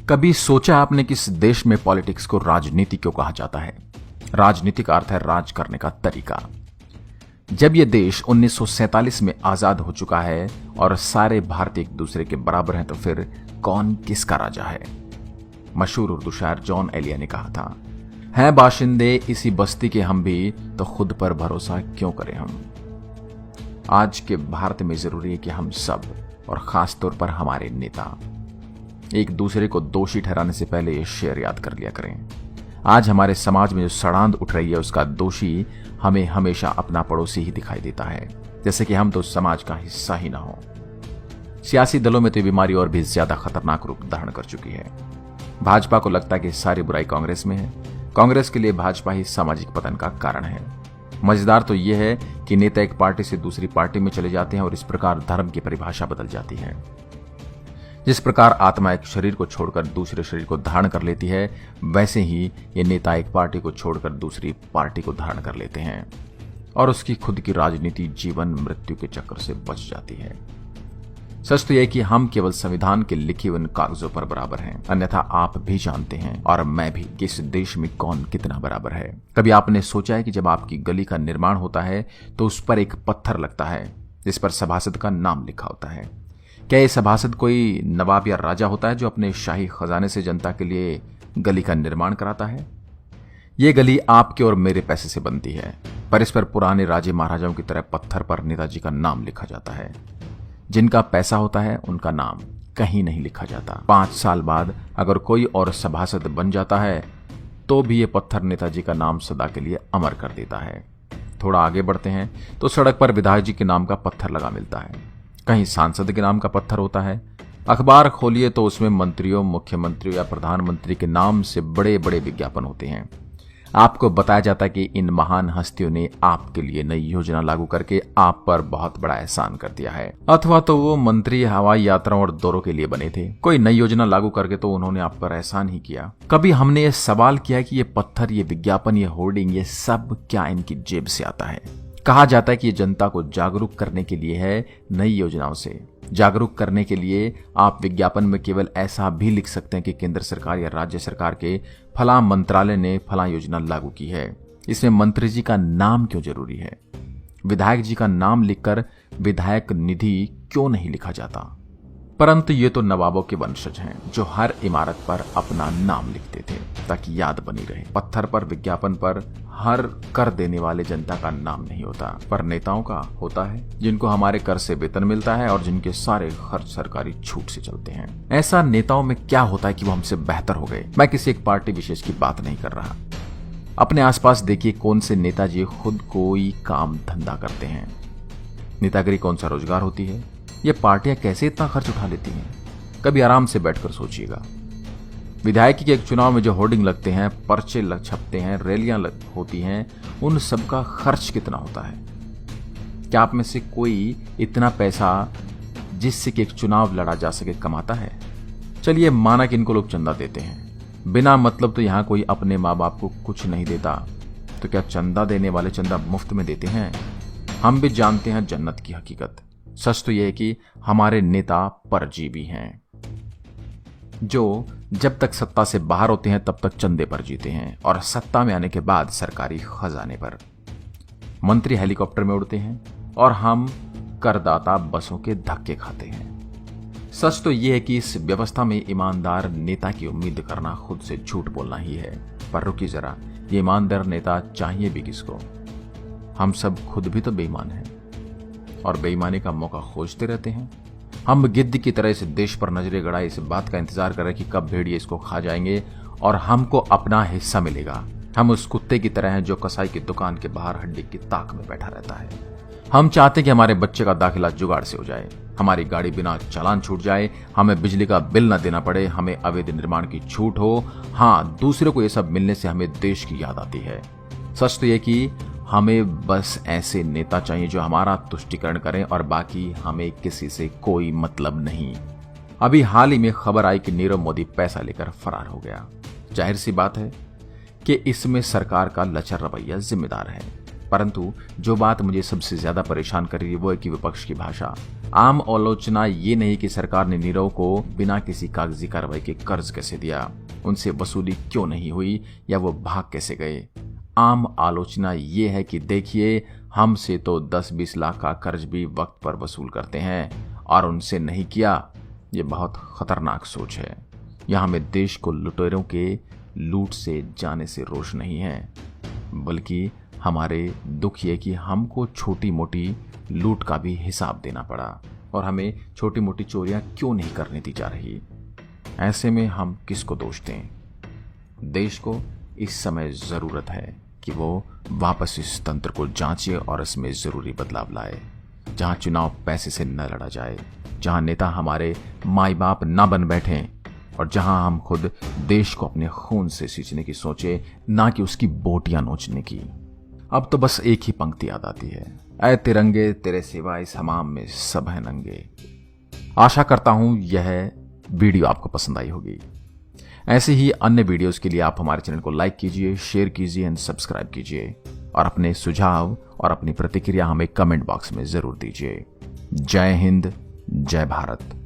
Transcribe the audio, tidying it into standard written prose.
कभी सोचा आपने कि इस देश में पॉलिटिक्स को राजनीति क्यों कहा जाता है? राजनीति का अर्थ है राज करने का तरीका। जब यह देश 1947 में आजाद हो चुका है और सारे भारतीय एक दूसरे के बराबर हैं, तो फिर कौन किसका राजा है? मशहूर उर्दू शायर जॉन एलिया ने कहा था, हैं बाशिंदे इसी बस्ती के हम भी, तो खुद पर भरोसा क्यों करें हम। आज के भारत में जरूरी है कि हम सब, और खास तौर पर हमारे नेता, एक दूसरे को दोषी ठहराने से पहले ये शेर याद कर लिया करें। आज हमारे समाज में जो सड़ांध उठ रही है, उसका दोषी हमें हमेशा अपना पड़ोसी ही दिखाई देता है, जैसे कि हम तो समाज का हिस्सा ही ना हो। सियासी दलों में तो बीमारी और भी ज्यादा खतरनाक रूप धारण कर चुकी है। भाजपा को लगता है कि सारी बुराई कांग्रेस में है। कांग्रेस के लिए भाजपा ही सामाजिक पतन का कारण है। मजेदार तो यह है कि नेता एक पार्टी से दूसरी पार्टी में चले जाते हैं और इस प्रकार धर्म की परिभाषा बदल जाती है। जिस प्रकार आत्मा एक शरीर को छोड़कर दूसरे शरीर को धारण कर लेती है, वैसे ही ये नेता एक पार्टी को छोड़कर दूसरी पार्टी को धारण कर लेते हैं और उसकी खुद की राजनीति जीवन मृत्यु के चक्कर से बच जाती है। सच तो यह कि हम केवल संविधान के लिखे हुए कागजों पर बराबर हैं, अन्यथा आप भी जानते हैं और मैं भी कि इस देश में कौन कितना बराबर है। कभी आपने सोचा है कि जब आपकी गली का निर्माण होता है तो उस पर एक पत्थर लगता है जिस पर सभासद का नाम लिखा होता है। क्या ये सभासद कोई नवाब या राजा होता है जो अपने शाही खजाने से जनता के लिए गली का निर्माण कराता है? ये गली आपके और मेरे पैसे से बनती है, पर इस पर पुराने राजे महाराजाओं की तरह पत्थर पर नेताजी का नाम लिखा जाता है। जिनका पैसा होता है उनका नाम कहीं नहीं लिखा जाता। 5 साल बाद अगर कोई और सभासद बन जाता है तो भी ये पत्थर नेताजी का नाम सदा के लिए अमर कर देता है। थोड़ा आगे बढ़ते हैं तो सड़क पर विधायक जी के नाम का पत्थर लगा मिलता है, कहीं सांसद के नाम का पत्थर होता है। अखबार खोलिए तो उसमें मंत्रियों, मुख्यमंत्रियों या प्रधानमंत्री के नाम से बड़े बड़े विज्ञापन होते हैं। आपको बताया जाता है कि इन महान हस्तियों ने आपके लिए नई योजना लागू करके आप पर बहुत बड़ा एहसान कर दिया है, अथवा तो वो मंत्री हवाई यात्राओं और दौरों के लिए बने थे। कोई नई योजना लागू करके तो उन्होंने आप पर एहसान ही किया। कभी हमने ये सवाल किया कि ये पत्थर, ये विज्ञापन, ये होर्डिंग, ये सब क्या इनकी जेब से आता है? कहा जाता है कि ये जनता को जागरूक करने के लिए है, नई योजनाओं से जागरूक करने के लिए। आप विज्ञापन में केवल ऐसा भी लिख सकते हैं कि केंद्र सरकार या राज्य सरकार के फला मंत्रालय ने फला योजना लागू की है। इसमें मंत्री जी का नाम क्यों जरूरी है? विधायक जी का नाम लिखकर विधायक निधि क्यों नहीं लिखा जाता? परंतु ये तो नवाबों के वंशज हैं जो हर इमारत पर अपना नाम लिखते थे ताकि याद बनी रहे। पत्थर पर, विज्ञापन पर हर कर देने वाले जनता का नाम नहीं होता, पर नेताओं का होता है, जिनको हमारे कर से वेतन मिलता है और जिनके सारे खर्च सरकारी छूट से चलते हैं। ऐसा नेताओं में क्या होता है कि वो हमसे बेहतर हो गए? मैं किसी एक पार्टी विशेष की बात नहीं कर रहा। अपने आसपास देखिए कौन से नेताजी खुद कोई काम धंधा करते हैं। नेतागिरी कौन सा रोजगार होती है? ये पार्टियां कैसे इतना खर्च उठा लेती हैं? कभी आराम से बैठकर सोचिएगा। विधायकी के एक चुनाव में जो होर्डिंग लगते हैं, पर्चे छपते हैं, रैलियां होती हैं, उन सब का खर्च कितना होता है? क्या आप में से कोई इतना पैसा जिससे कि एक चुनाव लड़ा जा सके कमाता है? चलिए माना कि इनको लोग चंदा देते हैं बिना मतलब, तो यहां कोई अपने माँ बाप को कुछ नहीं देता, तो क्या चंदा देने वाले चंदा मुफ्त में देते हैं? हम भी जानते हैं जन्नत की हकीकत। सच तो यह है कि हमारे नेता परजीवी हैं, जो जब तक सत्ता से बाहर होते हैं तब तक चंदे पर जीते हैं और सत्ता में आने के बाद सरकारी खजाने पर। मंत्री हेलीकॉप्टर में उड़ते हैं और हम करदाता बसों के धक्के खाते हैं। सच तो यह है कि इस व्यवस्था में ईमानदार नेता की उम्मीद करना खुद से झूठ बोलना ही है। पर रुकिए जरा, ये ईमानदार नेता चाहिए भी किसको? हम सब खुद भी तो बेईमान हैं और बेईमानी का मौका खोजते रहते हैं। हम गिद्ध की तरह इस देश पर नजरें गड़ाए इस बात का इंतजार कर रहे कि कब भेड़िए इसको खा जाएंगे और हमको अपना हिस्सा मिलेगा। हम उस कुत्ते की तरह हैं जो कसाई की दुकान के बाहर हड्डी की ताक में बैठा रहता है। हम चाहते कि हमारे बच्चे का दाखिला जुगाड़ से हो जाए, हमारी गाड़ी बिना चालान छूट जाए, हमें बिजली का बिल न देना पड़े, हमें अवैध निर्माण की छूट हो। हाँ, दूसरे को ये सब मिलने से हमें देश की याद आती है। सच तो ये कि हमें बस ऐसे नेता चाहिए जो हमारा तुष्टिकरण करें और बाकी हमें किसी से कोई मतलब नहीं। अभी हाल ही में खबर आई कि नीरव मोदी पैसा लेकर फरार हो गया। जाहिर सी बात है कि इसमें सरकार का लचर रवैया जिम्मेदार है। परंतु जो बात मुझे सबसे ज्यादा परेशान कर रही है वो है कि विपक्ष की भाषा। आम आलोचना ये नहीं कि सरकार ने नीरव को बिना किसी कागजी कार्रवाई के कर्ज कैसे दिया, उनसे वसूली क्यों नहीं हुई या वो भाग कैसे गए। आम आलोचना ये है कि देखिए, हमसे तो 10-20 लाख का कर्ज भी वक्त पर वसूल करते हैं और उनसे नहीं किया। ये बहुत खतरनाक सोच है। यहाँ में देश को लुटेरों के लूट से जाने से रोष नहीं है, बल्कि हमारे दुख ये कि हमको छोटी मोटी लूट का भी हिसाब देना पड़ा और हमें छोटी मोटी चोरियां क्यों नहीं करने दी जा रही। ऐसे में हम किसको दोष दें। देश को इस समय जरूरत है कि वो वापस इस तंत्र को जांचे और इसमें जरूरी बदलाव लाए, जहां चुनाव पैसे से न लड़ा जाए, जहां नेता हमारे माई बाप न बन बैठे और जहां हम खुद देश को अपने खून से सींचने की सोचे, ना कि उसकी बोटियां नोचने की। अब तो बस एक ही पंक्ति याद आती है, ऐ तिरंगे तेरे सिवा इस हमाम में सब है नंगे। आशा करता हूं यह वीडियो आपको पसंद आई होगी। ऐसे ही अन्य वीडियोस के लिए आप हमारे चैनल को लाइक कीजिए, शेयर कीजिए एंड सब्सक्राइब कीजिए और अपने सुझाव और अपनी प्रतिक्रिया हमें कमेंट बॉक्स में जरूर दीजिए। जय हिंद, जय भारत।